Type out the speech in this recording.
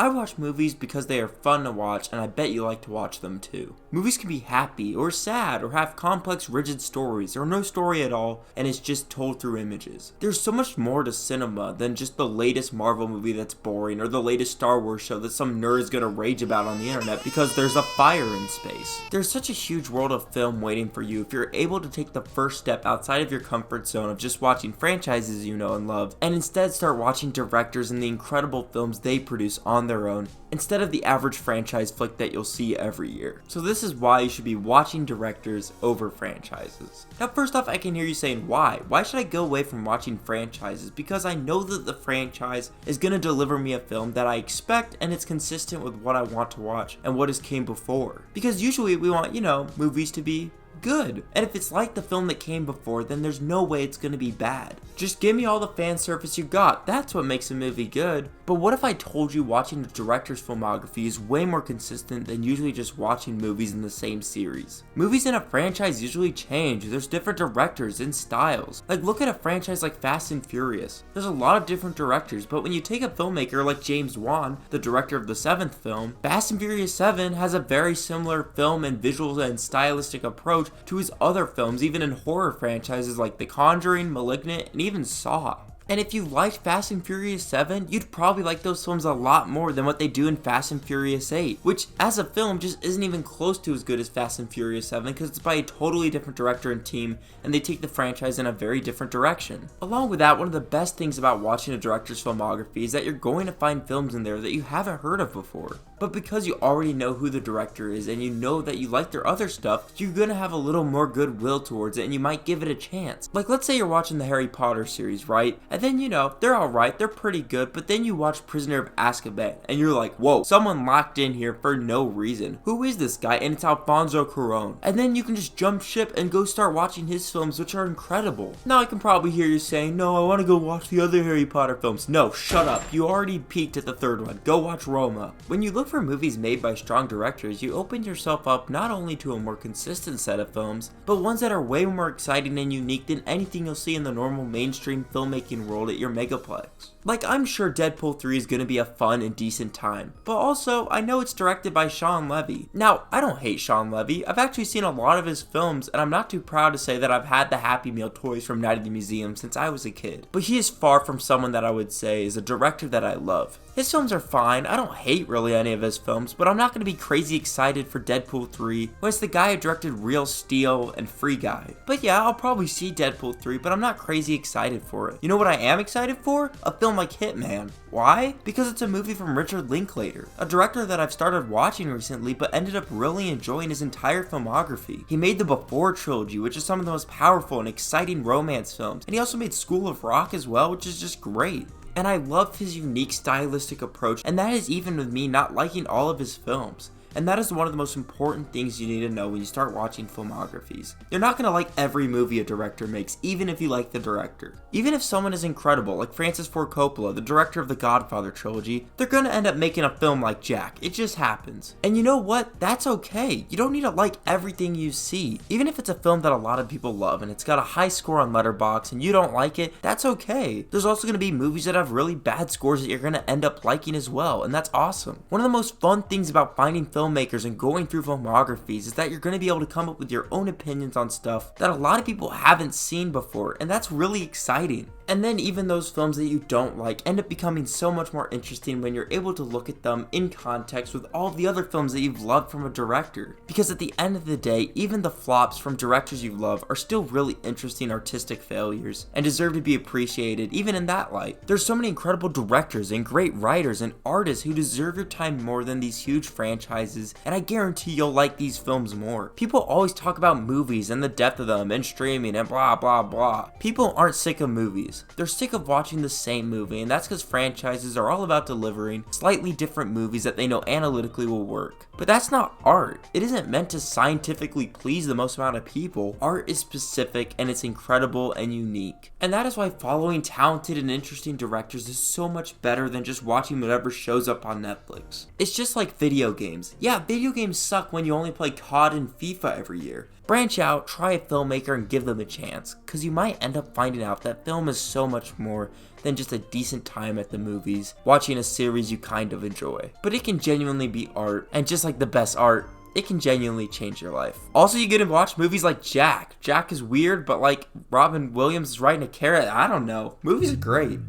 I watch movies because they are fun to watch, and I bet you like to watch them too. Movies can be happy, or sad, or have complex, rigid stories, or no story at all, and it's just told through images. There's so much more to cinema than just the latest Marvel movie that's boring, or the latest Star Wars show that some nerd is gonna rage about on the internet because there's a fire in space. There's such a huge world of film waiting for you if you're able to take the first step outside of your comfort zone of just watching franchises you know and love, and instead start watching directors and the incredible films they produce on their own, instead of the average franchise flick that you'll see every year. So this is why you should be watching directors over franchises. Now first off, I can hear you saying, why? Why should I go away from watching franchises? Because I know that the franchise is going to deliver me a film that I expect, and it's consistent with what I want to watch and what has came before. Because usually we want, movies to be good. And if it's like the film that came before, then there's no way it's gonna be bad. Just give me all the fan service you got. That's what makes a movie good. But what if I told you watching a director's filmography is way more consistent than usually just watching movies in the same series? Movies in a franchise usually change. There's different directors and styles. Like look at a franchise like Fast and Furious. There's a lot of different directors, but when you take a filmmaker like James Wan, the director of the 7th film, Fast and Furious 7 has a very similar film and visual and stylistic approach to his other films, even in horror franchises like The Conjuring, Malignant, and even Saw. And if you liked Fast and Furious 7, you'd probably like those films a lot more than what they do in Fast and Furious 8, which as a film just isn't even close to as good as Fast and Furious 7 because it's by a totally different director and team, and they take the franchise in a very different direction. Along with that, one of the best things about watching a director's filmography is that you're going to find films in there that you haven't heard of before. But because you already know who the director is and you know that you like their other stuff, you're gonna have a little more goodwill towards it and you might give it a chance. Like let's say you're watching the Harry Potter series, right? And then they're alright, they're pretty good, but then you watch Prisoner of Azkaban and you're like, whoa, someone locked in here for no reason. Who is this guy? And it's Alfonso Cuarón. And then you can just jump ship and go start watching his films, which are incredible. Now I can probably hear you saying, no, I want to go watch the other Harry Potter films. No, shut up. You already peaked at the 3rd one. Go watch Roma. When you look for movies made by strong directors, you open yourself up not only to a more consistent set of films, but ones that are way more exciting and unique than anything you'll see in the normal mainstream filmmaking world at your megaplex. Like, I'm sure Deadpool 3 is gonna be a fun and decent time, but also, I know it's directed by Shawn Levy. Now, I don't hate Shawn Levy. I've actually seen a lot of his films, and I'm not too proud to say that I've had the Happy Meal toys from Night at the Museum since I was a kid. But he is far from someone that I would say is a director that I love. His films are fine. I don't hate really any of his films, but I'm not going to be crazy excited for Deadpool 3 when it's the guy who directed Real Steel and Free Guy. But yeah, I'll probably see Deadpool 3, but I'm not crazy excited for it. You know what I am excited for? A film like Hitman. Why? Because it's a movie from Richard Linklater, a director that I've started watching recently but ended up really enjoying his entire filmography. He made the Before trilogy, which is some of the most powerful and exciting romance films, and he also made School of Rock as well, which is just great. And I love his unique stylistic approach, and that is even with me not liking all of his films. And that is one of the most important things you need to know when you start watching filmographies. You're not going to like every movie a director makes, even if you like the director. Even if someone is incredible, like Francis Ford Coppola, the director of the Godfather trilogy, they're going to end up making a film like Jack. It just happens. And you know what? That's okay. You don't need to like everything you see. Even if it's a film that a lot of people love and it's got a high score on Letterboxd and you don't like it, that's okay. There's also going to be movies that have really bad scores that you're going to end up liking as well, and that's awesome. One of the most fun things about finding filmmakers and going through filmographies is that you're going to be able to come up with your own opinions on stuff that a lot of people haven't seen before, and that's really exciting. And then even those films that you don't like end up becoming so much more interesting when you're able to look at them in context with all the other films that you've loved from a director. Because at the end of the day, even the flops from directors you love are still really interesting artistic failures and deserve to be appreciated even in that light. There's so many incredible directors and great writers and artists who deserve your time more than these huge franchises, and I guarantee you'll like these films more. People always talk about movies and the depth of them and streaming and blah blah blah. People aren't sick of movies. They're sick of watching the same movie, and that's because franchises are all about delivering slightly different movies that they know analytically will work. But that's not art. It isn't meant to scientifically please the most amount of people. Art is specific and it's incredible and unique. And that is why following talented and interesting directors is so much better than just watching whatever shows up on Netflix. It's just like video games. Yeah, video games suck when you only play COD and FIFA every year. Branch out, try a filmmaker, and give them a chance, because you might end up finding out that film is so much more than just a decent time at the movies, watching a series you kind of enjoy. But it can genuinely be art, and just like the best art, it can genuinely change your life. Also, you get to watch movies like Jack. Jack is weird, but like Robin Williams is writing a carrot. I don't know. Movies are great.